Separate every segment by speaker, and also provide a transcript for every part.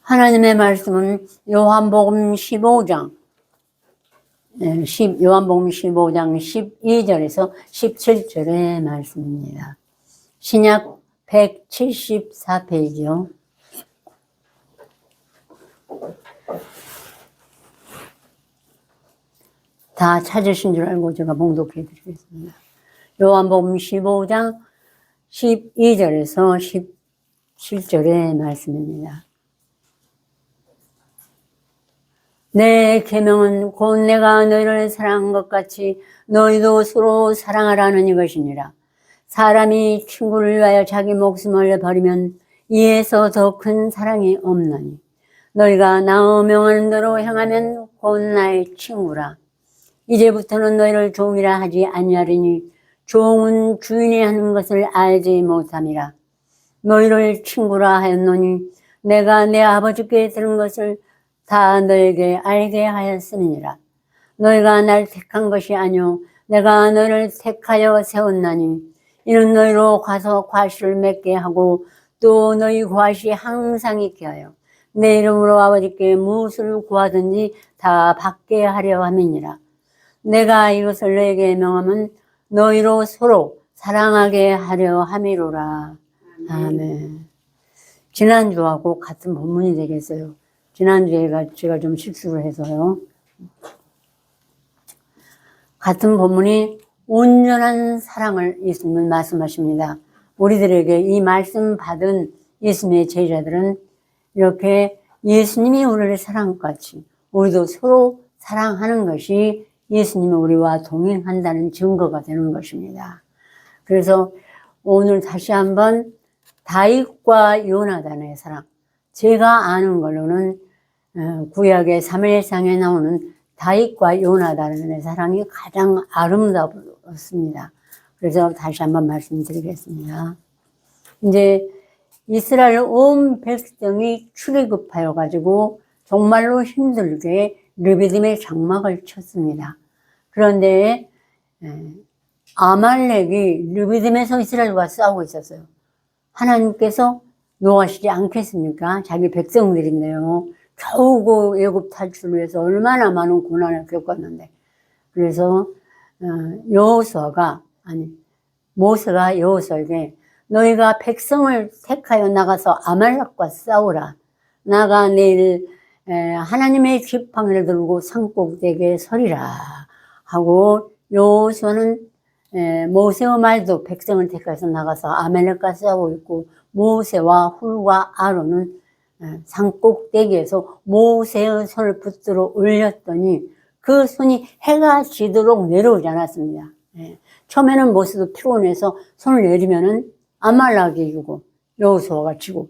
Speaker 1: 하나님의 말씀은 요한복음 15장, 요한복음 15장 12절에서 17절의 말씀입니다. 신약 174페이지요. 다 찾으신 줄 알고 제가 봉독해 드리겠습니다. 요한복음 15장 12절에서 17절의 말씀입니다. 내 계명은 곧 내가 너희를 사랑한 것 같이 너희도 서로 사랑하라는 이것이니라. 사람이 친구를 위하여 자기 목숨을 버리면 이에서 더 큰 사랑이 없나니 너희가 나 명하는 대로 행하면 곧 나의 친구라. 이제부터는 너희를 종이라 하지 아니하리니 종은 주인이 하는 것을 알지 못함이라. 너희를 친구라 하였노니 내가 내 아버지께 들은 것을 다 너에게 알게 하였음이니라. 너희가 날 택한 것이 아니오 내가 너희를 택하여 세웠나니 이는 너희로 가서 과실을 맺게 하고 또 너희 과실이 항상 있게 하여 내 이름으로 아버지께 무엇을 구하든지 다 받게 하려 함이니라. 내가 이것을 너에게 명하면 너희로 서로 사랑하게 하려 함이로라. 아멘. 지난주하고 같은 본문이 되겠어요. 지난주에 제가 좀 실수를 해서요. 같은 본문이 온전한 사랑을 예수님은 말씀하십니다. 우리들에게 이 말씀 받은 예수님의 제자들은 이렇게 예수님이 우리를 사랑한 것 같이 우리도 서로 사랑하는 것이 예수님이 우리와 동행한다는 증거가 되는 것입니다. 그래서 오늘 다시 한번 다윗과 요나단의 사랑, 제가 아는 걸로는 구약의 사무엘상에 나오는 다윗과 요나단의 사랑이 가장 아름다웠습니다. 그래서 다시 한번 말씀드리겠습니다. 이제 이스라엘 온 백성이 출애굽하여 가지고 정말로 힘들게 르비딤의 장막을 쳤습니다. 그런데 아말렉이 르비딤에서 이스라엘과 싸우고 있었어요. 하나님께서 노하시지 않겠습니까? 자기 백성들인데요. 겨우 그 애굽 탈출을 위해서 얼마나 많은 고난을 겪었는데. 그래서 모세가 여호수아에게 너희가 백성을 택하여 나가서 아말렉과 싸우라. 나가 내일 하나님의 지팡이를 들고 산꼭대기에 서리라 하고 여호수아는 모세의 말도 백성을 택해서 나가서 아말렉과 싸우고 있고 모세와 훌과 아론은 산꼭대기에서 모세의 손을 붙들어 올렸더니 그 손이 해가 지도록 내려오지 않았습니다. 처음에는 모세도 피곤해서 손을 내리면은 아말렉이 이기고 여호수아가 지고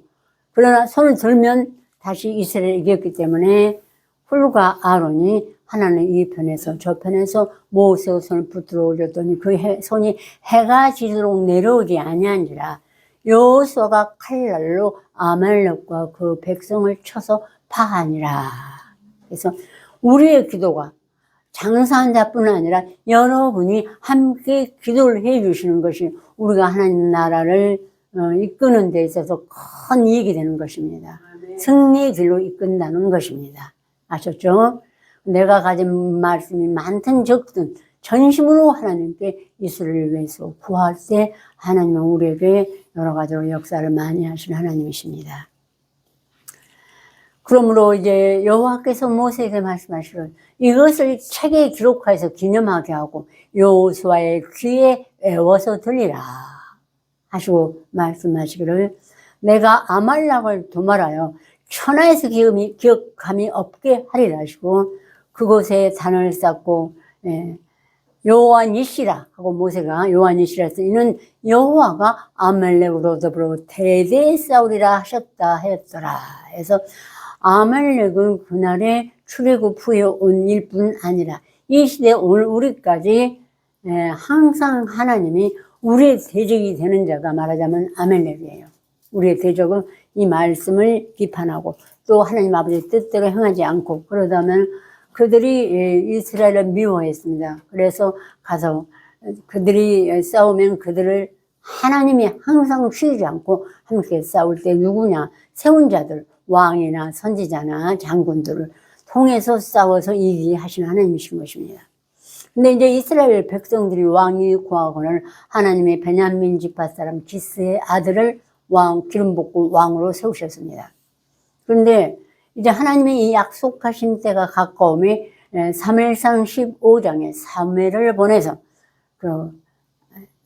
Speaker 1: 그러나 손을 들면 다시 이스라엘이 이겼기 때문에 훌과 아론이 하나는 이 편에서 저 편에서 모세의 손을 붙들어 올렸더니 그 손이 해가 지도록 내려오지 아니한지라 여호수아가 칼날로 아말렉과 그 백성을 쳐서 파하니라. 그래서 우리의 기도가 장사한 자뿐 아니라 여러분이 함께 기도를 해 주시는 것이 우리가 하나님 나라를 이끄는 데 있어서 큰 이익이 되는 것입니다. 승리의 길로 이끈다는 것입니다. 아셨죠? 내가 가진 말씀이 많든 적든 전심으로 하나님께 이스라엘을 위해서 구할 때 하나님은 우리에게 여러 가지로 역사를 많이 하시는 하나님이십니다. 그러므로 이제 여호와께서 모세에게 말씀하시기를 이것을 책에 기록하여서 기념하게 하고 여호수아의 귀에 애워서 들리라 하시고 말씀하시기를 내가 아말렉을 도말하여 천하에서 기억함이 없게 하리라 하시고 그곳에 단을 쌓고 여호와 니시라 하고 모세가 여호와 니시라 해서 이는 여호와가 아말렉으로 더불어 대대에 싸우리라 하셨다 하였더라. 그래서 아말렉은 그날에 출애굽 후에 온 일뿐 아니라 이 시대에 오늘 우리까지 항상 하나님이 우리의 대적이 되는 자가 말하자면 아말렉이에요. 우리의 대적은 이 말씀을 비판하고 또 하나님 아버지의 뜻대로 행하지 않고 그러다면 그들이 이스라엘을 미워했습니다. 그래서 가서 그들이 싸우면 그들을 하나님이 항상 쉬지 않고 함께 싸울 때 누구냐? 세운 자들, 왕이나 선지자나 장군들을 통해서 싸워서 이기게 하신 하나님이신 것입니다. 근데 이제 이스라엘 백성들이 왕위 구하고는 하나님의 베냐민 지파 사람 기스의 아들을 기름 붓고 왕으로 세우셨습니다. 그런데 이제 하나님이 이 약속하신 때가 가까움에 사무엘상 15장에 사무엘을 보내서 그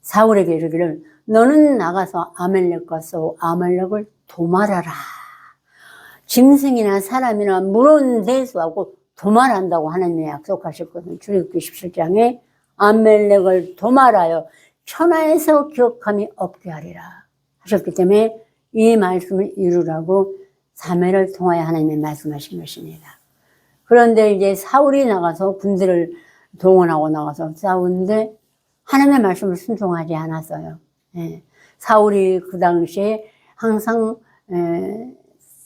Speaker 1: 사울에게 이르기를 너는 나가서 아말렉과 싸워 아말렉을 도말하라. 짐승이나 사람이나 물은 대수하고 도말한다고 하나님이 약속하셨거든요. 출애굽기 17장에 아말렉을 도말하여 천하에서 기억함이 없게 하리라 하셨기 때문에 이 말씀을 이루라고 사무엘을 통하여 하나님이 말씀하신 것입니다. 그런데 이제 사울이 나가서 군대를 동원하고 나가서 싸우는데 하나님의 말씀을 순종하지 않았어요. 사울이 그 당시에 항상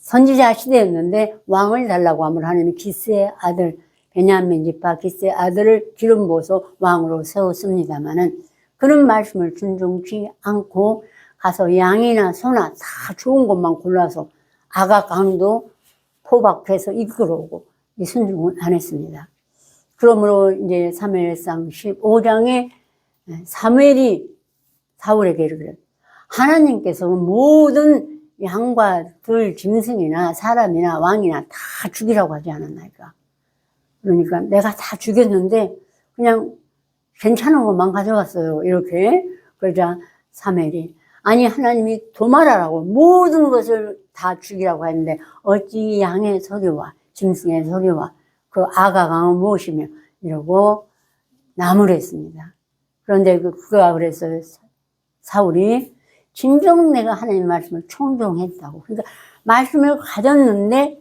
Speaker 1: 선지자 시대였는데 왕을 달라고 하면 하나님이 기스의 아들 베냐민 지파 기스의 아들을 기름 부어서 왕으로 세웠습니다마는 그런 말씀을 순종치 않고 가서 양이나 소나 다 좋은 것만 골라서 아각 강도 포박해서 이끌어오고 순종을 안 했습니다. 그러므로 이제 사무엘상 15장에 사무엘이 사울에게 이르기를 하나님께서 모든 양과 들 짐승이나 사람이나 왕이나 다 죽이라고 하지 않았나이까. 그러니까 내가 다 죽였는데 그냥 괜찮은 것만 가져왔어요. 이렇게. 그러자 사무엘이 아니 하나님이 도말하라고 모든 것을 다 죽이라고 했는데 어찌 양의 소리와 짐승의 소리와 그 아가강은 무엇이며 이러고 나무랬습니다. 그런데 그가 그랬어요. 사울이 진정 내가 하나님의 말씀을 청종했다고. 그러니까 말씀을 가졌는데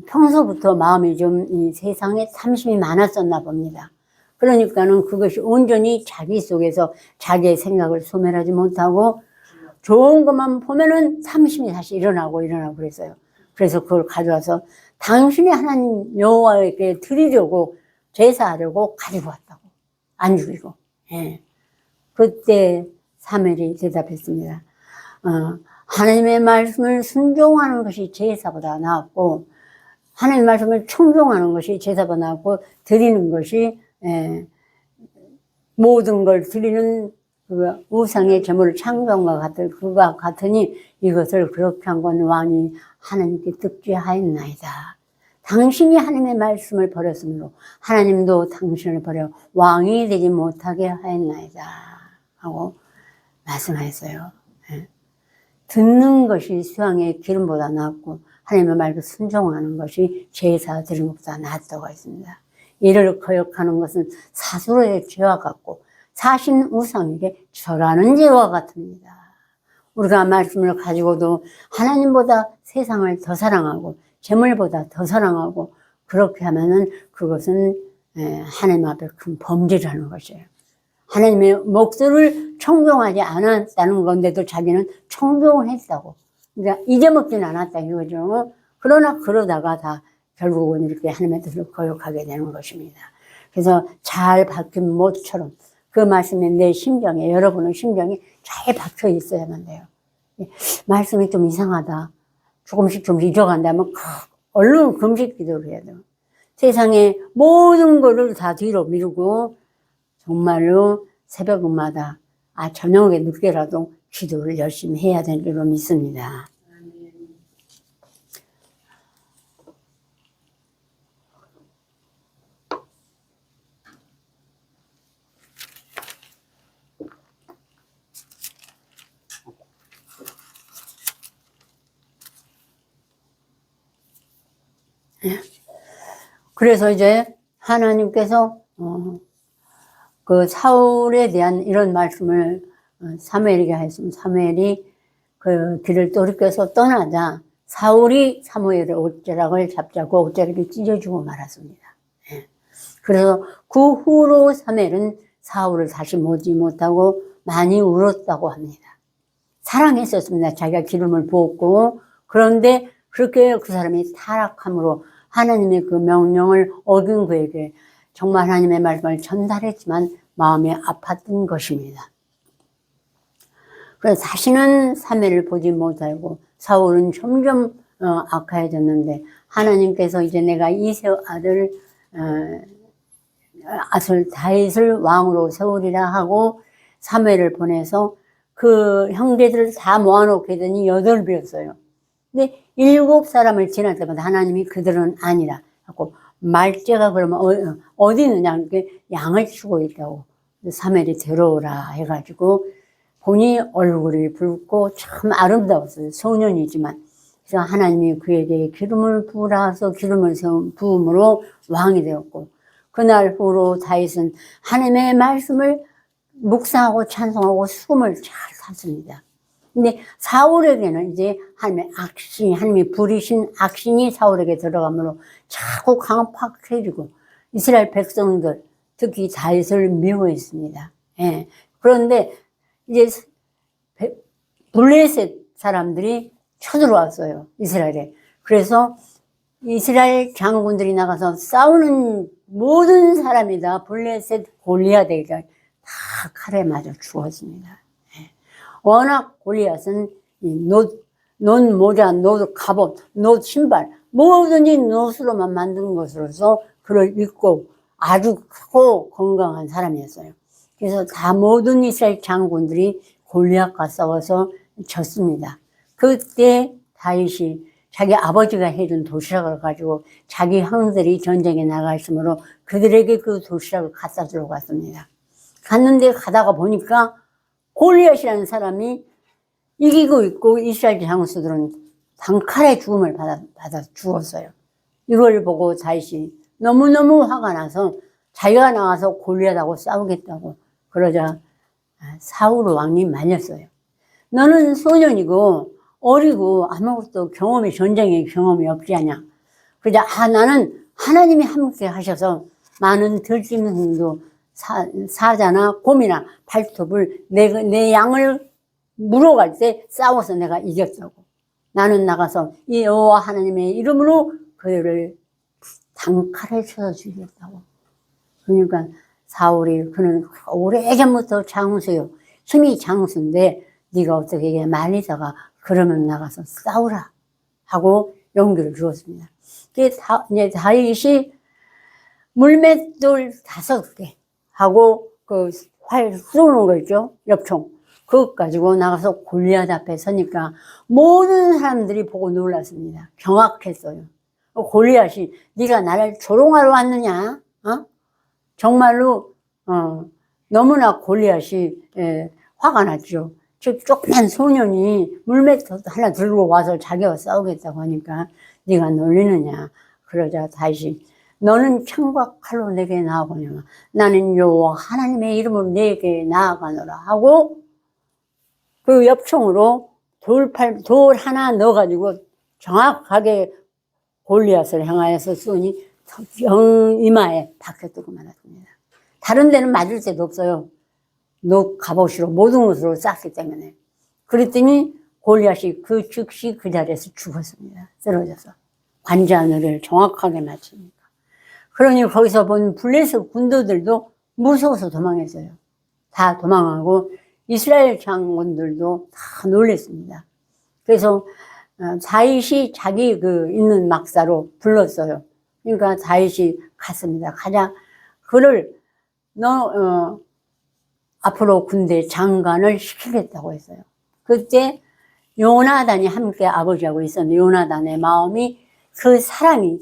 Speaker 1: 평소부터 마음이 좀 이 세상에 탐심이 많았었나 봅니다. 그러니까는 그것이 온전히 자기 속에서 자기의 생각을 소멸하지 못하고 좋은 것만 보면은 탐심이 다시 일어나고 그랬어요. 그래서 그걸 가져와서 당신이 하나님 여호와에게 드리려고 제사하려고 가지고 왔다고. 안 죽이고. 예. 그때 사무엘이 대답했습니다. 하나님의 말씀을 순종하는 것이 제사보다 나았고 하나님의 말씀을 청종하는 것이 제사보다 나았고 드리는 것이 모든 걸 드리는 그 우상의 제물을 창조한과 그와 같으니 이것을 그렇게 한 건 왕이 하나님께 듣게 하였나이다. 당신이 하나님의 말씀을 버렸으므로 하나님도 당신을 버려 왕이 되지 못하게 하였나이다 하고 말씀하셨어요. 듣는 것이 수양의 기름보다 낫고 하나님의 말을 순종하는 것이 제사 드리는 것보다 낫다고 했습니다. 이를 거역하는 것은 사수로의 죄와 같고 사신 우상에게 절하는 죄와 같습니다. 우리가 말씀을 가지고도 하나님보다 세상을 더 사랑하고 재물보다 더 사랑하고 그렇게 하면은 그것은 하나님 앞에 큰 범죄를 하는 것이에요. 하나님의 목소리를 청종하지 않았다는 건데도 자기는 청종을 했다고. 그러니까 잊어먹지는 않았다 이거죠. 그러나 그러다가 다 결국은 이렇게 하나님의 뜻을 거역하게 되는 것입니다. 그래서 잘 박힌 못처럼 그 말씀이 내 심정에 여러분의 심정이 잘 박혀 있어야만 돼요. 말씀이 좀 이상하다. 조금씩 잊어간다면 얼른 금식 기도를 해야 돼요. 세상에 모든 것을 다 뒤로 미루고 정말로 새벽마다 저녁에 늦게라도 기도를 열심히 해야 될 줄로 믿습니다. 그래서 이제 하나님께서 그 사울에 대한 이런 말씀을 사무엘에게 하였으면 사무엘이 그 길을 돌이켜서 떠나자 사울이 사무엘의 옷자락을 잡자고 옷자락을 찢어주고 말았습니다. 그래서 그 후로 사무엘은 사울을 다시 보지 못하고 많이 울었다고 합니다. 사랑했었습니다. 자기가 기름을 부었고 그런데 그렇게 그 사람이 타락함으로 하나님의 그 명령을 어긴 그에게 정말 하나님의 말씀을 전달했지만 마음이 아팠던 것입니다. 그래서 다시는 사무엘을 보지 못하고 사울은 점점 악해졌는데 하나님께서 이제 내가 이세 아들 다윗을 왕으로 세우리라 하고 사무엘을 보내서 그 형제들을 다 모아놓게 되니 8이었어요. 근데 7사람을 지날 때마다 하나님이 그들은 아니라 하고 말째가 그러면 어디 있느냐, 양을 치고 있다고 사무엘이 데려오라 해가지고 보니 얼굴이 붉고 참 아름다웠어요. 소년이지만. 그래서 하나님이 그에게 기름을 부으라서 기름을 부음으로 왕이 되었고, 그날 후로 다윗은 하나님의 말씀을 묵상하고 찬송하고 숨을 잘 탔습니다. 근데 사울에게는 이제 하나님이 부리신 악신이 사울에게 들어가므로 자꾸 강팍해지고 이스라엘 백성들, 특히 다윗을 미워했습니다. 예. 그런데 이제 블레셋 사람들이 쳐들어왔어요, 이스라엘에. 그래서 이스라엘 장군들이 나가서 싸우는 모든 사람이 다 블레셋 골리앗에게 다 칼에 맞아 죽었습니다. 예. 워낙 골리앗은 놋 모자, 놋 갑옷, 놋 신발, 뭐든지 놋으로만 만든 것으로서 그를 입고 아주 크고 건강한 사람이었어요. 그래서 다 모든 이스라엘 장군들이 골리앗과 싸워서 졌습니다. 그때 다윗이 자기 아버지가 해준 도시락을 가지고 자기 형들이 전쟁에 나가 있으므로 그들에게 그 도시락을 갖다 주러 갔습니다. 갔는데 가다가 보니까 골리앗이라는 사람이 이기고 있고 이스라엘 장수들은 단칼에 죽음을 받아 죽었어요. 이걸 보고 다윗이 너무너무 화가 나서 자기가 나가서 골리앗하고 싸우겠다고 그러자 사울 왕이 말렸어요. 너는 소년이고 어리고 아무것도 전쟁의 경험이 없지 않냐. 그러자 나는 하나님이 함께 하셔서 많은 들짐승도 사자나 곰이나 발톱을 내 양을 물어갈 때 싸워서 내가 이겼다고. 나는 나가서 이 여호와 하나님의 이름으로 그들을 단칼에 쳐서 죽였다고. 그러니까 사울이 그는 오래전부터 장수요. 힘이 장수인데 네가 어떻게 말리다가 그러면 나가서 싸우라 하고 용기를 주었습니다. 이제 다윗이 물맷돌 5개 하고 그 활 쏘는 거 있죠, 엽총. 그것 가지고 나가서 골리앗 앞에 서니까 모든 사람들이 보고 놀랐습니다. 경악했어요. 골리앗이 네가 나를 조롱하러 왔느냐? 정말로 너무나 골리앗이 화가 났죠. 즉 조그만 소년이 물맷돌 하나 들고 와서 자기가 싸우겠다고 하니까 네가 놀리느냐. 그러자 다시 너는 창과 칼로 내게 나아가냐. 나는 여호와 하나님의 이름으로 내게 나아가노라 하고 그 엽총으로 돌 하나 넣어가지고 정확하게 골리앗을 향하여서 쏘니 이마에 박혀뜨고 말았습니다. 다른 데는 맞을 데도 없어요. 갑옷으로 모든 것으로 쌌기 때문에. 그랬더니 골리앗이 즉시 그 자리에서 죽었습니다. 쓰러져서. 관자놀이를 정확하게 맞추니까. 그러니 거기서 본 블레셋 군도들도 무서워서 도망했어요. 다 도망하고 이스라엘 장군들도 다 놀랬습니다. 그래서 다윗이 자기 있는 막사로 불렀어요. 그러니까 다윗이 갔습니다. 가자. 그를 앞으로 군대 장관을 시키겠다고 했어요. 그때 요나단이 함께 아버지하고 있었는데 요나단의 마음이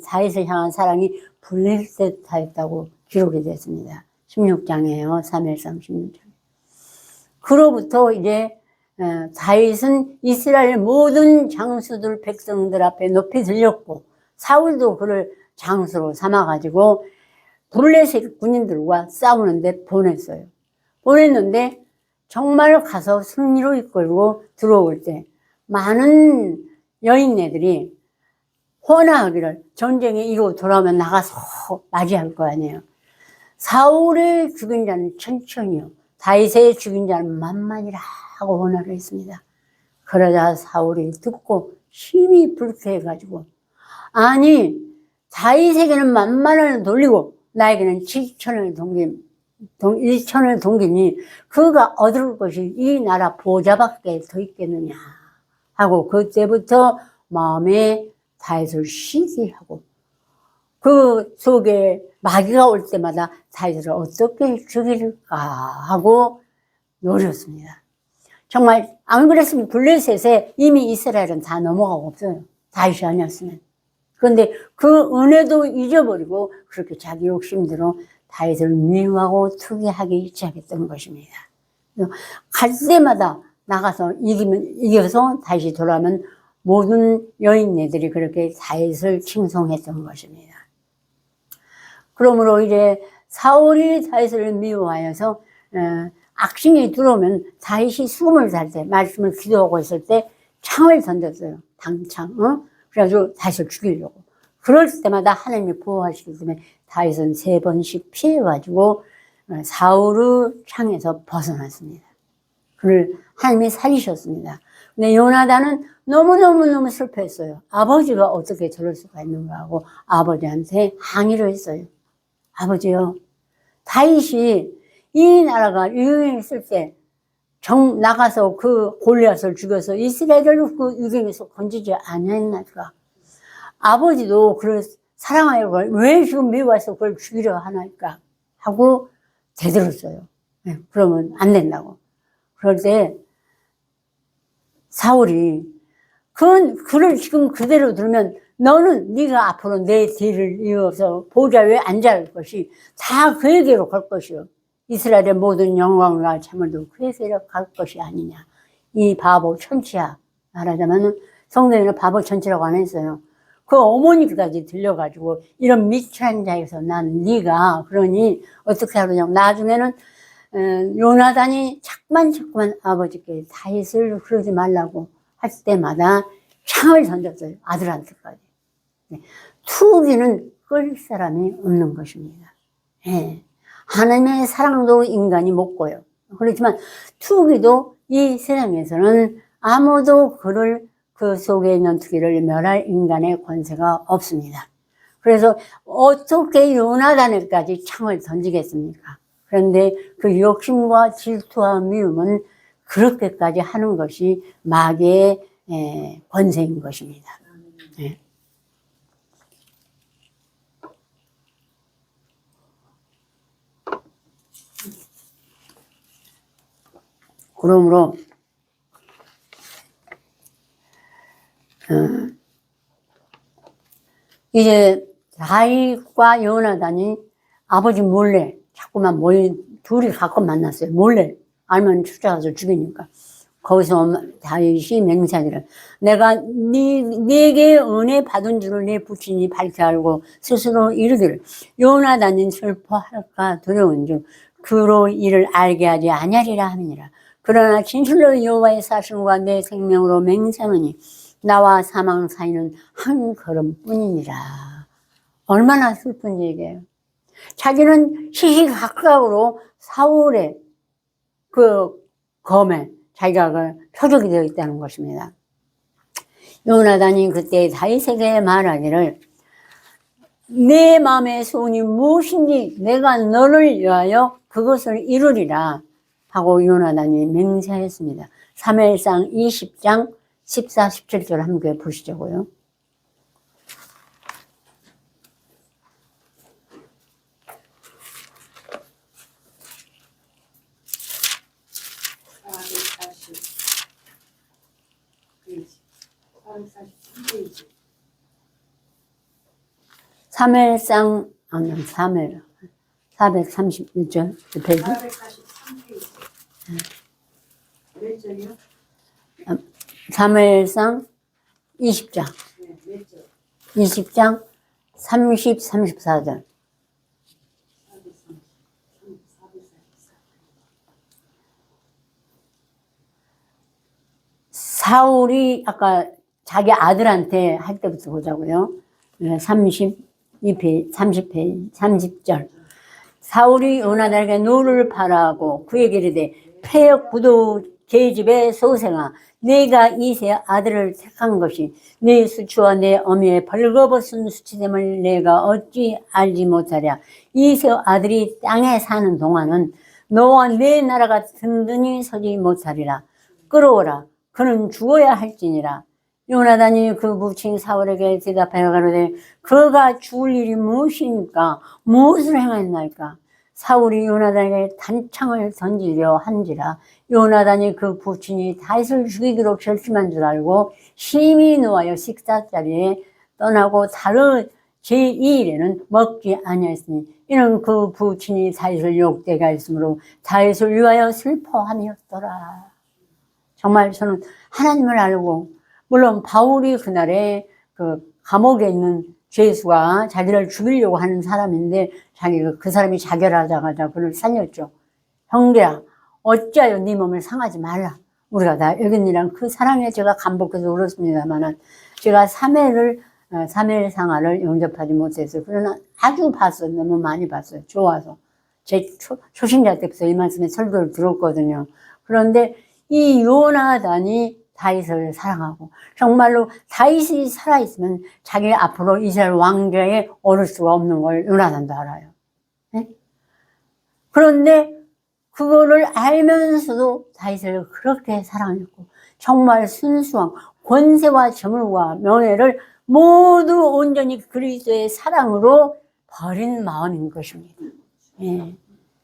Speaker 1: 다윗을 향한 사랑이 블레셋하였다고 기록이 됐습니다. 16장이에요. 3일상 16장. 그로부터 이제 다윗은 이스라엘 모든 장수들 백성들 앞에 높이 들렸고 사울도 그를 장수로 삼아가지고 블레셋 군인들과 싸우는데 보냈는데 정말 가서 승리로 이끌고 들어올 때 많은 여인네들이 호나하기를 전쟁에 이루고 돌아오면 나가서 맞이할 거 아니에요. 사울의 죽인 자는 천천히요, 다윗의 죽인 자는 만만이라 하고 호나를 했습니다. 그러자 사울이 듣고 힘이 불쾌해가지고 아니 다윗에게는 만만을 돌리고 나에게는 1천을 동기니 그가 얻을 것이 이 나라 보좌밖에 더 있겠느냐 하고 그때부터 마음에 다윗을 쉬게 하고 그 속에 마귀가 올 때마다 다윗을 어떻게 죽일까 하고 노렸습니다. 정말 안 그랬으면 블레셋에 이미 이스라엘은 다 넘어가고 없어요. 다윗이 아니었으면. 그런데 그 은혜도 잊어버리고 그렇게 자기 욕심대로 다윗을 미워하고 투기하기 시작했던 것입니다. 갈 때마다 나가서 이겨서 다시 돌아오면 모든 여인네들이 그렇게 다윗을 칭송했던 것입니다. 그러므로 이제 사울이 다윗을 미워하여서 악신이 들어오면 다윗이 숨을 잘 때 말씀을 기도하고 있을 때 창을 던졌어요. 당창. 그래가지고 다윗을 죽이려고. 그럴 때마다 하나님이 보호하시기 때문에 다윗은 3번씩 피해가지고 사울의 창에서 벗어났습니다. 그를 하나님이 살리셨습니다. 근데 요나단은 너무너무 슬퍼했어요. 아버지가 어떻게 저럴 수가 있는가 하고 아버지한테 항의를 했어요. 아버지요, 다윗이 이 나라가 유경에 있을 때 나가서 그 골리앗을 죽여서 이스라엘을 그 유경에서 건지지 아니했나까? 아버지도 그를 사랑하여 왜 지금 미워해서 그걸 죽이려 하나니까? 하고 대들었어요. 네, 그러면 안 된다고. 그럴 때 사울이 그를 지금 그대로 들으면 너는 네가 앞으로 내 뒤를 이어서 보좌에 앉아할 것이 다 그에게로 갈 것이요. 이스라엘의 모든 영광과 재물도 그에게로 갈 것이 아니냐. 이 바보 천치야. 말하자면 성경에는 바보 천치라고 안 했어요. 그 어머니까지 들려가지고 이런 미천한 자에서 난 네가 그러니 어떻게 하느냐고. 나중에는 요나단이 자꾸만 아버지께 다윗을 그러지 말라고 할 때마다 창을 던졌어요. 아들한테까지. 네. 투기는 끌 사람이 없는 것입니다. 네. 하나님의 사랑도 인간이 못 꿔요. 그렇지만 투기도 이 세상에서는 아무도 그 속에 있는 투기를 멸할 인간의 권세가 없습니다. 그래서 어떻게 요나단에까지 창을 던지겠습니까? 그런데 그 욕심과 질투와 미움은 그렇게까지 하는 것이 마귀의 권세인 것입니다. 네. 그러므로 이제 다윗과 요나단이 아버지 몰래 자꾸만 둘이 가끔 만났어요. 몰래 알면 쫓아가서 죽이니까. 거기서 다윗이 맹세하기를 내가 네게 은혜 받은 줄을 내 부친이 밝히 알고 스스로 이르기를 요나단은 슬퍼할까 두려운 줄 그로 이를 알게 하지 아니하리라 함이니라. 그러나 진실로 여호와의 사신과 내 생명으로 맹세하니 나와 사망 사이는 한 걸음뿐이니라. 얼마나 슬픈 얘기예요. 자기는 시시각각으로 사울의 그 검에 자기가 그 표적이 되어 있다는 것입니다. 요나단이 그때 다윗에게 말하기를 내 마음의 소원이 무엇인지 내가 너를 위하여 그것을 이루리라 하고 요나단이 맹세했습니다. 사무엘상 20장 14, 17절 함께 보시자고요. 사무엘상 436절 페이지. 443페이지. 몇 절이요? 사무엘상 20장. 네, 몇 절? 20장 30, 34절. 사울이 아까 자기 아들한테 할 때부터 보자고요. 30절. 사울이 요나단에게 노를 바라고 그에게 이르되 폐역 부도 계집의 소생아 내가 이세 아들을 택한 것이 내 수치와 내 어미의 벌거벗은 수치됨을 내가 어찌 알지 못하랴. 이세 아들이 땅에 사는 동안은 너와 내 나라가 든든히 서지 못하리라. 끌어오라. 그는 죽어야 할지니라. 요나단이 그 부친 사울에게 대답하여 가로되 그가 죽을 일이 무엇이니까 무엇을 행했나이까. 사울이 요나단에게 단창을 던지려 한지라 요나단이 그 부친이 다윗을 죽이기로 결심한 줄 알고 심히 노하여 식사 자리에 떠나고 다른 제2일에는 먹지 아니하였으니 이는 그 부친이 다윗을 욕되게 하였으므로 다윗을 위하여 슬퍼함이었더라. 정말 저는 하나님을 알고, 물론 바울이 그날에 그 감옥에 있는 죄수가 자기를 죽이려고 하는 사람인데 그 사람이 자결하자마자 그를 살렸죠. 형제야, 어찌하여 네 몸을 상하지 말라. 우리가 다 여긴이랑 그 사랑에 제가 감복해서 울었습니다만은 제가 3일 상하를 영접하지 못해서 그러나 아주 봤어요. 너무 많이 봤어요. 좋아서. 제 초신자 때부터 이 말씀에 설교를 들었거든요. 그런데 이 요나단이 다윗을 사랑하고 정말로 다윗이 살아있으면 자기 앞으로 이스라엘 왕좌에 오를 수가 없는 걸 요나단도 알아요. 네? 그런데 그거를 알면서도 다윗을 그렇게 사랑했고 정말 순수한 권세와 재물과 명예를 모두 온전히 그리스도의 사랑으로 버린 마음인 것입니다. 예.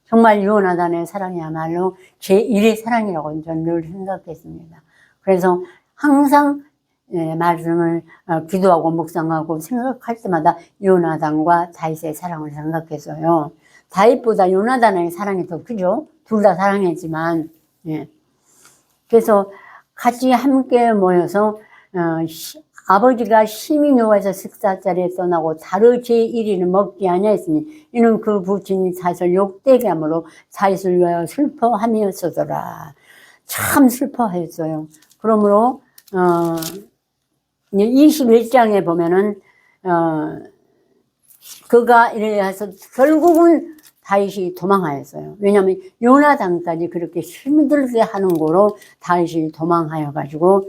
Speaker 1: 정말 요나단의 사랑이야말로 제1의 사랑이라고 저는 늘 생각했습니다. 그래서 항상 말씀을 기도하고 묵상하고 생각할 때마다 요나단과 다윗의 사랑을 생각해서요. 다윗보다 요나단의 사랑이 더 크죠. 둘 다 사랑했지만, 예. 그래서 같이 함께 모여서 아버지가 심히 노하여서 식사 자리에 떠나고 다르 제1일은 먹지 아니하였으니 이는 그 부친이 다윗을 욕되게 함으로 다윗을 위하여 슬퍼함이었더라. 참 슬퍼했어요. 그러므로 21장에 보면은 그가 이래서 결국은 다윗이 도망하였어요. 왜냐하면 요나단까지 그렇게 힘들게 하는 거로 다윗이 도망하여 가지고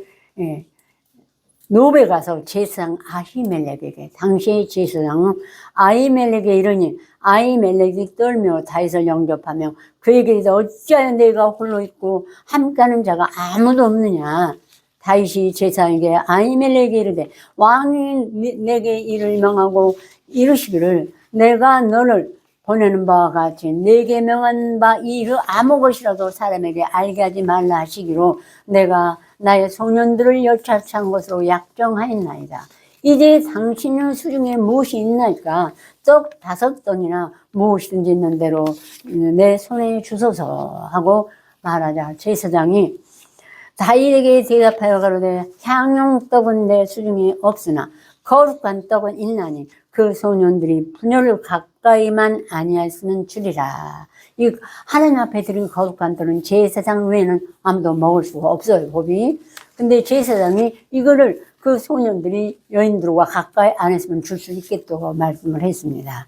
Speaker 1: 노베 가서 제사장 아히멜렉에게, 당시의 제사장은 아히멜렉에 이르니 아히멜렉이 떨며 다윗을 영접하며 그에게 이르되 어찌하여 내가 홀로 있고 함께하는 자가 아무도 없느냐. 다윗이 제사장에게 아히멜렉이 이르되 왕이 내게 이를 명하고 이르시기를 내가 너를 보내는 바와 같이 내게 명한 바 이 아무 것이라도 사람에게 알게 하지 말라 하시기로 내가 나의 소년들을 여차찬 것으로 약정하였나이다. 이제 당신의 수중에 무엇이 있나이까? 떡 5덩이나 무엇이든지 있는 대로 내 손에 주소서 하고 말하자 제사장이 다윗에게 대답하여 가로되 향용떡은 내 수중에 없으나 거룩한 떡은 있나니 그 소년들이 분열을 가까이만 아니하였으면 주리라. 이 하나님 앞에 드린 거룩한 떡은 제사장 외에는 아무도 먹을 수가 없어요, 법이. 근데 제사장이 이거를 그 소년들이 여인들과 가까이 안 했으면 줄 수 있겠다고 말씀을 했습니다.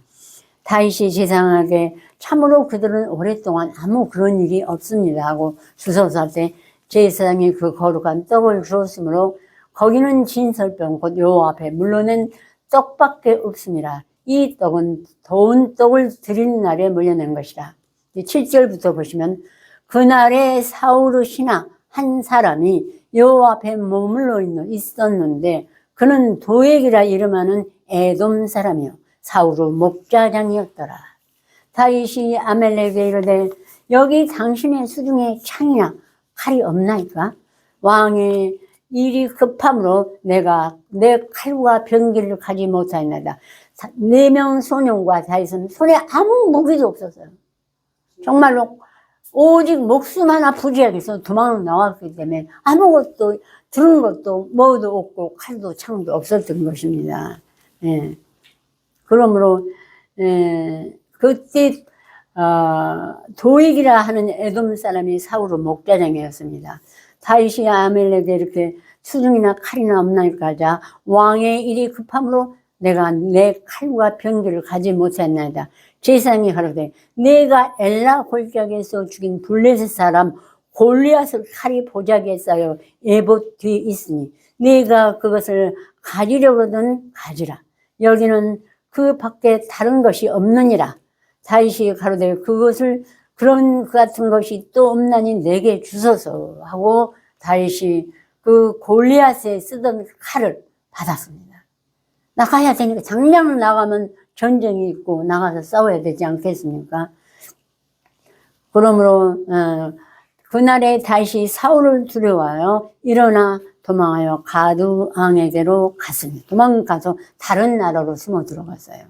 Speaker 1: 다윗이 제사장에게 참으로 그들은 오랫동안 아무 그런 일이 없습니다 하고 주소서 할 때 제사장이 그 거룩한 떡을 주었으므로 거기는 진설병 곧 여호와 앞에 물러낸 떡밖에 없습니다. 이 떡은 더운 떡을 드리는 날에 물려낸 것이라. 7절부터 보시면 그날에 사울의 신하 한 사람이 여호와 앞에 머물러 있었는데 그는 도액이라 이름하는 에돔 사람이요 사울의 목자장이었더라. 다윗이 아멜렉에게 이르되 여기 당신의 수중에 창이나 칼이 없나이까? 왕의 일이 급함으로 내가 내 칼과 병기를 가지 못하였나이다. 4명 소년과 다윗은 손에 아무 무기도 없었어요. 정말로 오직 목숨 하나 부지하게 해서 도망을 나왔기 때문에 아무것도 들은 것도 뭐도 없고 칼도 창도 없었던 것입니다. 예. 그러므로 그때 도액이라 하는 에돔 사람이 사울의 목자장이었습니다. 다윗이 아멜렉에 이렇게 수중이나 칼이나 없나이까 하자 왕의 일이 급함으로 내가 내 칼과 병기를 가지 못했나이다. 제사장이 가로되 내가 엘라 골짜기에서 죽인 블레셋 사람 골리앗을 칼이 보자기에 쌓여 에봇 뒤에 있으니 내가 그것을 가지려거든 가지라. 여기는 그 밖에 다른 것이 없느니라. 다윗이 가로되 그것을 그런 그 같은 것이 또 없나니 내게 주소서 하고 다윗이 그 골리앗에 쓰던 칼을 받았습니다. 나가야 되니까 당장 나가면 전쟁이 있고 나가서 싸워야 되지 않겠습니까? 그러므로 그날에 다시 사울을 두려워하여 일어나 도망하여 가드 왕에게로 갔습니다. 도망가서 다른 나라로 숨어 들어갔어요.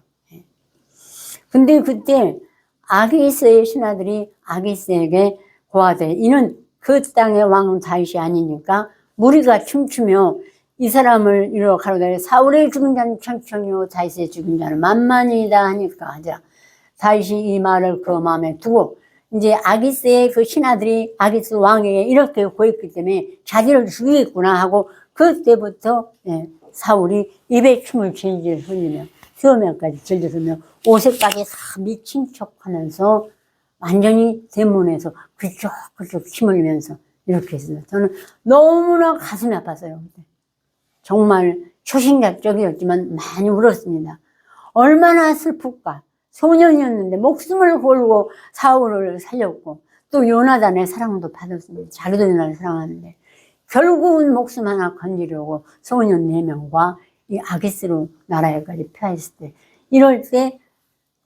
Speaker 1: 근데 그때 아기스의 신하들이 아기스에게 고하되 이는 그 땅의 왕은 다윗이 아니니까 무리가 춤추며 이 사람을 이루어 가로되 사울의 죽은 자는 천천히요 다윗의 죽은 자는 만만이다 하니까 하자. 다윗이 이 말을 그 마음에 두고 이제 아기스의 그 신하들이 아기스 왕에게 이렇게 고했기 때문에 자기를 죽이겠구나 하고 그때부터 사울이 입에 춤을 질질 흘리며 수염에까지 질질 흘리며 옷에까지 다 미친 척하면서 완전히 대문에서 그쪽 침 흘리면서 이렇게 했어요. 저는 너무나 가슴이 아팠어요. 정말 초신각적이었지만 많이 울었습니다. 얼마나 슬플까. 소년이었는데 목숨을 걸고 사울을 살렸고 또 요나단의 사랑도 받았습니다. 자기도 요나단을 사랑하는데 결국은 목숨 하나 건지려고 소년 4명과 이 아기스로 나라에까지 피하였을 때 이럴 때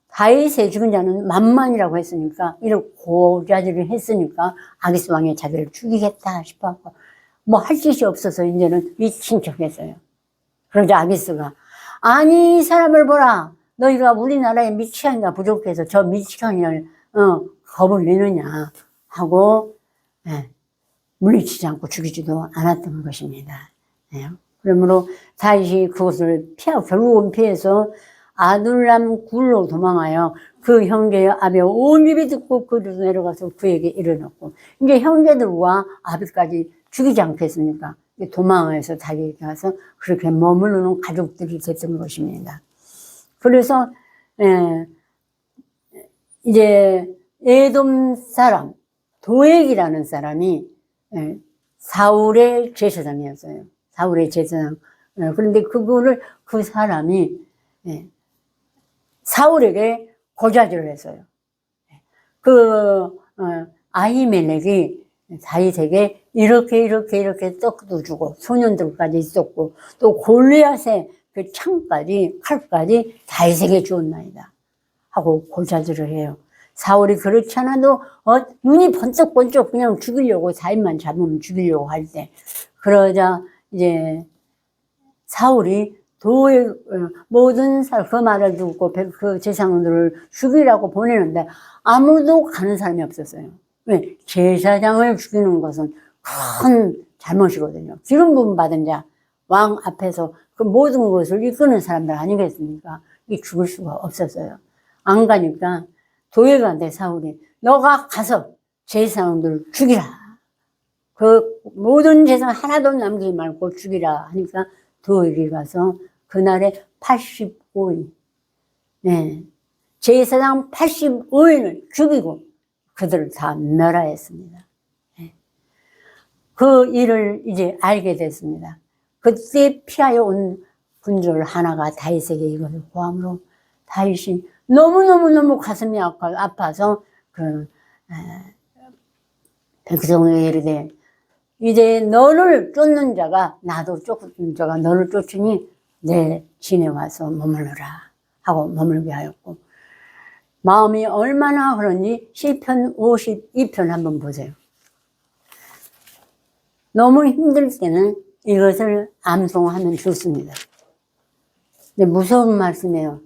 Speaker 1: 다윗의 죽은 자는 만만이라고 했으니까 이런 고자질을 했으니까 아기스 왕이 자기를 죽이겠다 싶어서 뭐 할 짓이 없어서 이제는 미친 척 했어요. 그러자 아기스가 아니 이 사람을 보라. 너희가 우리나라에 미치한이가 부족해서 저 미치한이를 겁을 내느냐 하고 물리치지 않고 죽이지도 않았던 것입니다. 그러므로 다윗이 그것을 피하고 결국은 피해서 아둘람 굴로 도망하여 그 형제의 아비 온 집이 듣고 그리로 내려가서 그에게 이르렀고 이제 형제들과 아비까지 죽이지 않겠습니까? 도망해서 다윗에게 가서 그렇게 머무르는 가족들이 됐던 것입니다. 그래서 이제 에돔 사람 도액이라는 사람이 사울의 제사장이었어요. 사울의 제사장. 그런데 그 사람이 사울에게 고자질을 했어요. 아히멜렉이 다윗에게 이렇게 떡도 주고 소년들까지 있었고 또 골리앗의 그 창까지 칼까지 다윗에게 주었나이다 하고 고자질을 해요. 사울이 그렇지 않아도 눈이 번쩍번쩍 그냥 죽이려고 다윗만 잡으면 죽이려고 할 때 그러자 이제 사울이 모든 그 말을 듣고 그 제사장들을 죽이라고 보내는데 아무도 가는 사람이 없었어요. 왜? 제사장을 죽이는 것은 큰 잘못이거든요. 기름 부음 받은 자, 왕 앞에서 그 모든 것을 이끄는 사람들 아니겠습니까? 이 죽을 수가 없었어요. 안 가니까 도액한테 사울이 너가 가서 제사장들을 죽이라. 그 모든 제사장 하나도 남기지 말고 죽이라 하니까 도액이 가서 그날에 85인 제사장 85인을 죽이고 그들을 다 멸하였습니다. 그 일을 이제 알게 됐습니다. 그때 피하여 온 군졸 하나가 다윗에게 이것을 고함으로 다윗이 너무너무 가슴이 아파서 백성에게 이르되 이제 너를 쫓는 자가 나도 쫓는 자가 너를 쫓으니 내 진에 와서 머물러라 하고 머물게 하였고 마음이 얼마나 그런지 시편 52편 한번 보세요. 너무 힘들 때는 이것을 암송하면 좋습니다. 근데 무서운 말씀이에요.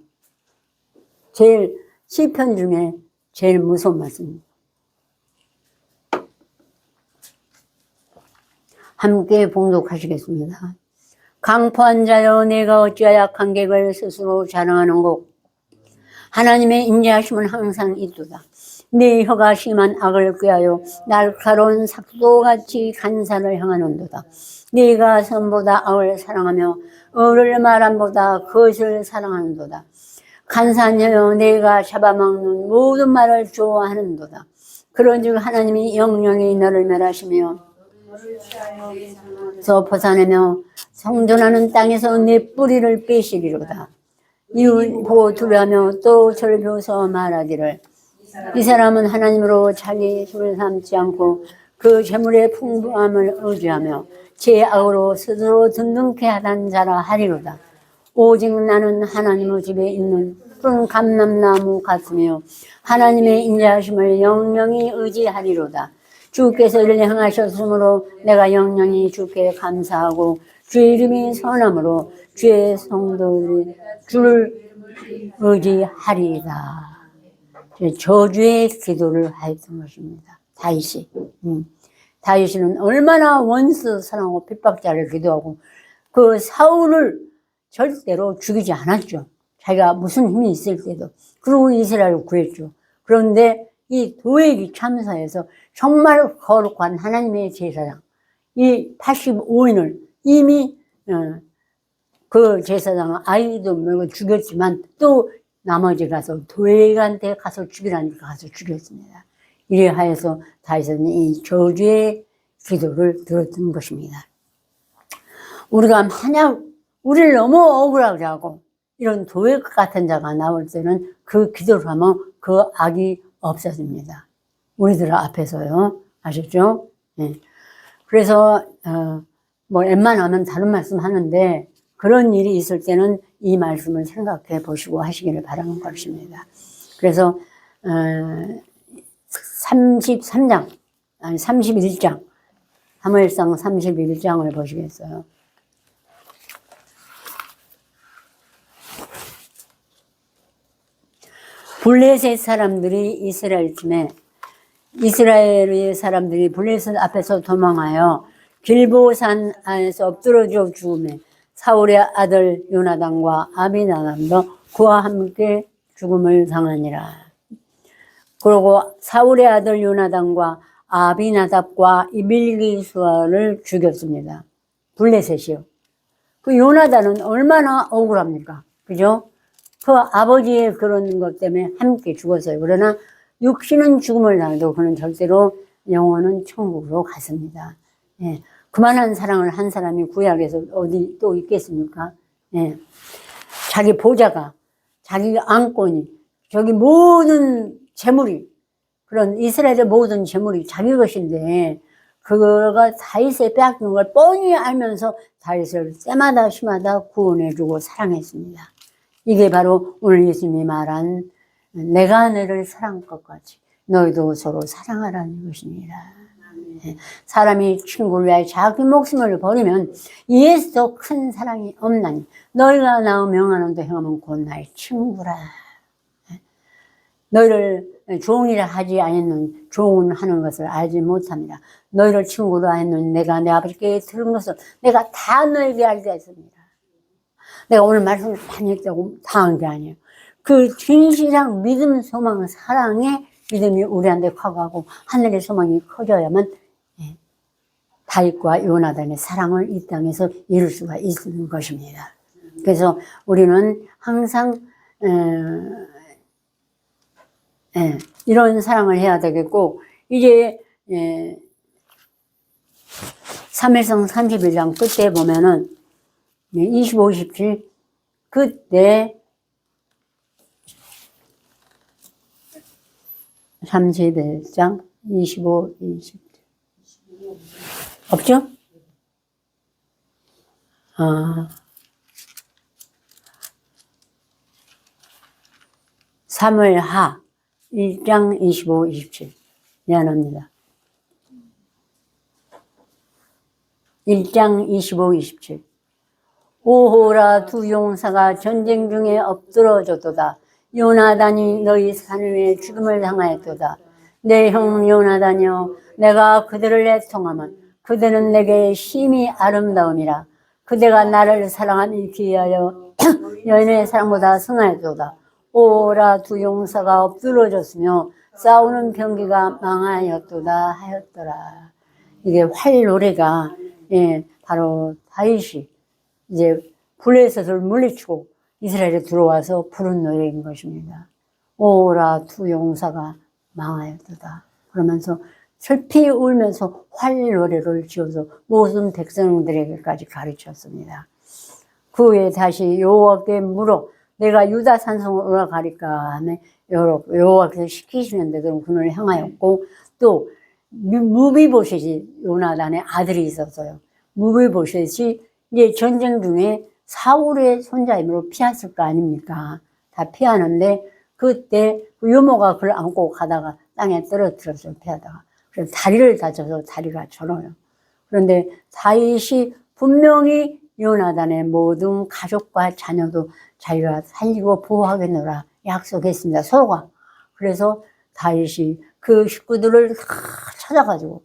Speaker 1: 시편 중에 제일 무서운 말씀입니다. 함께 봉독하시겠습니다. 강포한 자여 내가 어찌하여 간객을 스스로 자랑하는고 하나님의 인자하심은 항상 있도다. 네 혀가 심한 악을 꾀하여 날카로운 삭도같이 간사를 향하는도다. 네가 선보다 악을 사랑하며 의를 말함보다 그것을 사랑하는도다. 간사하여 내가 잡아먹는 모든 말을 좋아하는도다. 그런즉 하나님이 영영이 너를 멸하시며 저 벗어내며 성전하는 땅에서 내 뿌리를 빼시리로다. 이웃 보고 두려하며 또 저를 비워서 말하기를 이 사람은 하나님으로 자기 힘을 삼지 않고 그 재물의 풍부함을 의지하며 제 악으로 스스로 든든케 하던 자라 하리로다. 오직 나는 하나님의 집에 있는 푸른 감람나무 같으며 하나님의 인자하심을 영영히 의지하리로다. 주께서 이를 행하셨으므로 내가 영영히 주께 감사하고 주의 이름이 선함으로 주의 성도들이 주를 의지하리이다. 저주의 기도를 하였던 것입니다. 다윗이. 다윗은 얼마나 원수 사랑하고 핍박자를 기도하고 그 사울을 절대로 죽이지 않았죠. 자기가 무슨 힘이 있을 때도. 그리고 이스라엘을 구했죠. 그런데 이 도액이 참사해서 정말 거룩한 하나님의 제사장, 이 85인을 이미 그 제사장은 아이도 물고 죽였지만 또 나머지 가서 도액한테 가서 죽이라니까 가서 죽였습니다. 이래 하여서 다윗은 이 저주의 기도를 들었던 것입니다. 우리가 만약 우리를 너무 억울하게 하고 이런 도액 같은 자가 나올 때는 그 기도를 하면 그 악이 없어집니다. 우리들 앞에서요. 아셨죠? 네. 그래서 뭐 웬만하면 다른 말씀 하는데 그런 일이 있을 때는 이 말씀을 생각해 보시고 하시기를 바라는 것입니다. 그래서 33장 아니 31장 사무엘상 31장을 보시겠어요? 블레셋 사람들이 이스라엘의 사람들이 블레셋 앞에서 도망하여 길보산 안에서 엎드러져 죽음에 사울의 아들 요나단과 아비나답도 그와 함께 죽음을 당하니라. 그리고 사울의 아들 요나단과 아비나답과 이빌기수아를 죽였습니다. 블레셋이요. 그 요나단은 얼마나 억울합니까? 그죠? 그 아버지의 그런 것 때문에 함께 죽었어요. 그러나 육신은 죽음을 당해도 그는 절대로 영혼은 천국으로 갔습니다. 예. 그만한 사랑을 한 사람이 구약에서 어디 또 있겠습니까? 예. 자기 보좌가, 자기 안건이, 저기 모든 재물이, 그런 이스라엘의 모든 재물이 자기 것인데, 그거가 다윗에 빼앗긴 걸 뻔히 알면서 다윗을 때마다 시마다 구원해주고 사랑했습니다. 이게 바로 오늘 예수님이 말한 내가 너를 사랑한 것 같이 너희도 서로 사랑하라는 것입니다. 사람이 친구를 위하여 자기 목숨을 버리면 이에서 더 큰 사랑이 없나니 너희가 나의 명하는 데 행하면 곧 나의 친구라. 너희를 종이라 하지 않는 종은 하는 것을 알지 못합니다. 너희를 친구로 하였는 내가 내 아버지께 들은 것을 내가 다 너희에게 알게 했습니다. 내가 오늘 말씀을 많이 했다고 다 한 게 아니에요. 그 진실한 믿음, 소망, 사랑의 믿음이 우리한테 커가고 하늘의 소망이 커져야만 다윗과 요나단의 사랑을 이 땅에서 이룰 수가 있는 것입니다. 그래서 우리는 항상 이런 사랑을 해야 되겠고 이제 사무엘상 31장 끝에 보면은 25, 27 그때 31장 25, 27 없죠? 사무엘하 1장 25, 27 미안합니다. 1장 25, 27 오호라 두 용사가 전쟁 중에 엎드러졌도다. 요나단이 너희 산을 위해 죽음을 당하였도다. 내 형 요나단이여 내가 그들을 애통하면 그들은 내게 심히 아름다움이라. 그대가 나를 사랑함이 기하여 여인의 사랑보다 승하였도다. 오호라 두 용사가 엎드러졌으며 싸우는 병기가 망하였도다 하였더라. 이게 활 노래가 바로 다윗이 이제 블레셋을 물리치고 이스라엘에 들어와서 부른 노래인 것입니다. 오라 두 용사가 망하였도다. 그러면서 슬피 울면서 활 노래를 지어서 모든 백성들에게까지 가르쳤습니다. 그 후에 다시 여호와께 물어 내가 유다 산성으로 올라가리까 하며 여호와께서 시키시는데도 그를 향하였고 또 무비보셋이 요나단의 아들이 있었어요. 무비보셋이 이제 전쟁 중에 사울의 손자임으로 피했을 거 아닙니까? 다 피하는데 그때 유모가 그를 안고 가다가 땅에 떨어뜨려서 피하다가 그래서 다리를 다쳐서 다리가 저려요. 그런데 다윗이 분명히 요나단의 모든 가족과 자녀도 자기가 살리고 보호하겠노라 약속했습니다. 서로가. 그래서 다윗이 그 식구들을 다 찾아가지고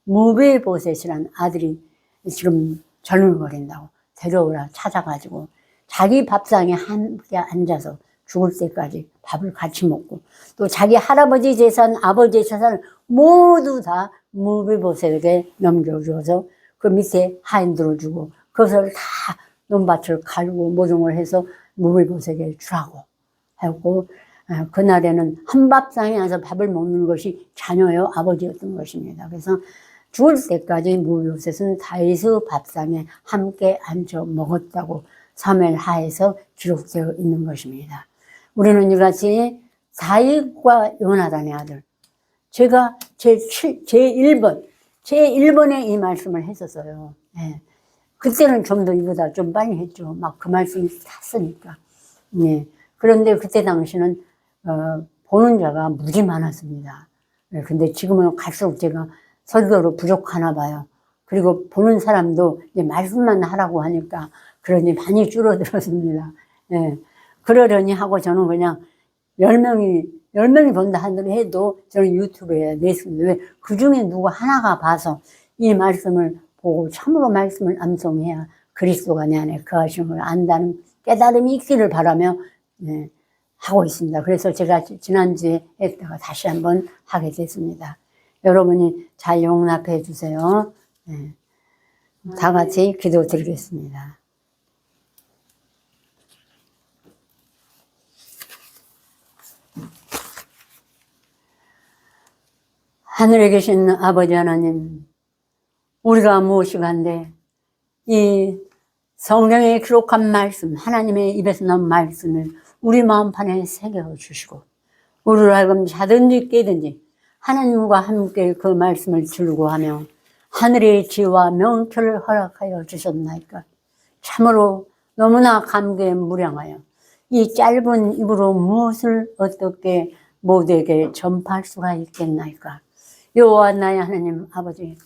Speaker 1: 무비보셋이라는 아들이 지금 절름거린다고 데려오라 찾아가지고 자기 밥상에 함께 앉아서 죽을 때까지 밥을 같이 먹고 또 자기 할아버지 재산, 아버지 재산을 모두 다 무비보셋에게 넘겨줘서 그 밑에 하인들을 주고 그것을 다 논밭을 갈고 모든 걸 해서 무비보셋에게 주라고 하고 그날에는 한 밥상에 앉아서 밥을 먹는 것이 자녀요 아버지였던 것입니다. 그래서 죽을 때까지 무비보셋은 다윗의 밥상에 함께 앉아 먹었다고 사무엘 하에서 기록되어 있는 것입니다. 우리는 이같이 다윗과 요나단의 아들, 제가 제1번에 이 말씀을 했었어요. 네. 그때는 좀 더 이보다 좀 빨리 했죠. 막 그 말씀이 탔으니까. 네. 그런데 그때 당시는 보는 자가 무지 많았습니다. 네. 근데 지금은 갈수록 제가 설교로 부족하나 봐요. 그리고 보는 사람도 이제 말씀만 하라고 하니까 그러니 많이 줄어들었습니다. 예. 그러려니 하고 저는 그냥 10명이 본다 하더라도 해도 저는 유튜브에 냈습니다. 왜? 그 중에 누구 하나가 봐서 이 말씀을 보고 참으로 말씀을 암송해야 그리스도가 내 안에 거하시는 걸 안다는 깨달음이 있기를 바라며 예, 하고 있습니다. 그래서 제가 지난주에 했다가 다시 한번 하게 됐습니다. 여러분이 잘 용납해 주세요. 네. 다 같이 기도 드리겠습니다. 하늘에 계신 아버지 하나님, 우리가 무엇이간데 이 성경에 기록한 말씀, 하나님의 입에서 나온 말씀을 우리 마음판에 새겨 주시고 우리를 하여금 자든지 깨든지 하나님과 함께 그 말씀을 즐거워하며 하늘의 지혜와 명철을 허락하여 주셨나이까. 참으로 너무나 감개에 무량하여 이 짧은 입으로 무엇을 어떻게 모두에게 전파할 수가 있겠나이까. 여호와 나의 하나님 아버지,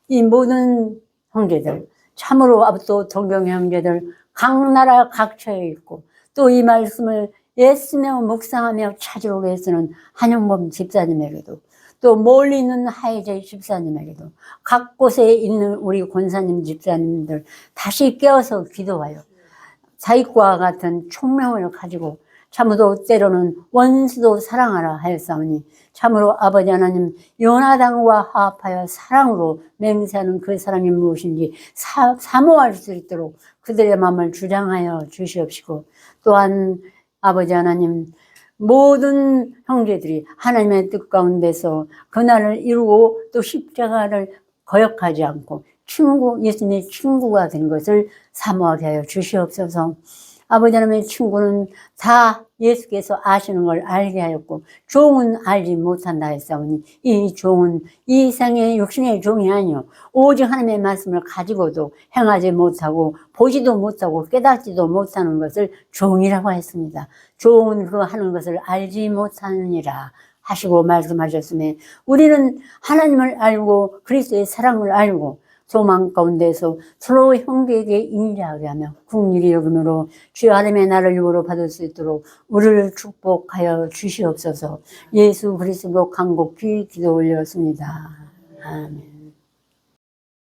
Speaker 1: 이 모든 형제들, 참으로 또 동경의 형제들 각 나라 각처에 있고 또 이 말씀을 애쓰며 묵상하며 찾으러 애쓰는 한영범 집사님에게도 또 멀리 있는 하이제 집사님에게도 각 곳에 있는 우리 권사님 집사님들 다시 깨어서 기도하여 사익과 같은 총명을 가지고 참으로 때로는 원수도 사랑하라 하였사오니 참으로 아버지 하나님 요나단과 화합하여 사랑으로 맹세하는 그 사랑이 무엇인지 사모할 수 있도록 그들의 마음을 주장하여 주시옵시고 또한 아버지 하나님 모든 형제들이 하나님의 뜻 가운데서 그날을 이루고 또 십자가를 거역하지 않고 예수님의 친구가 된 것을 사모하게 하여 주시옵소서. 아버지 하나님의 친구는 다 예수께서 아시는 걸 알게 하였고 종은 알지 못한다 했사오니 이 종은 이 이상의 육신의 종이 아니요 오직 하나님의 말씀을 가지고도 행하지 못하고 보지도 못하고 깨닫지도 못하는 것을 종이라고 했습니다. 종은 그 하는 것을 알지 못하느니라 하시고 말씀하셨으니 우리는 하나님을 알고 그리스도의 사랑을 알고 소망 가운데서 서로 형제에게 인자하게 하며 국률이 여김으로 주의 하나님의 나를 유보로 받을 수 있도록 우리를 축복하여 주시옵소서. 예수 그리스도 간곡히 기도 올렸습니다. 아멘.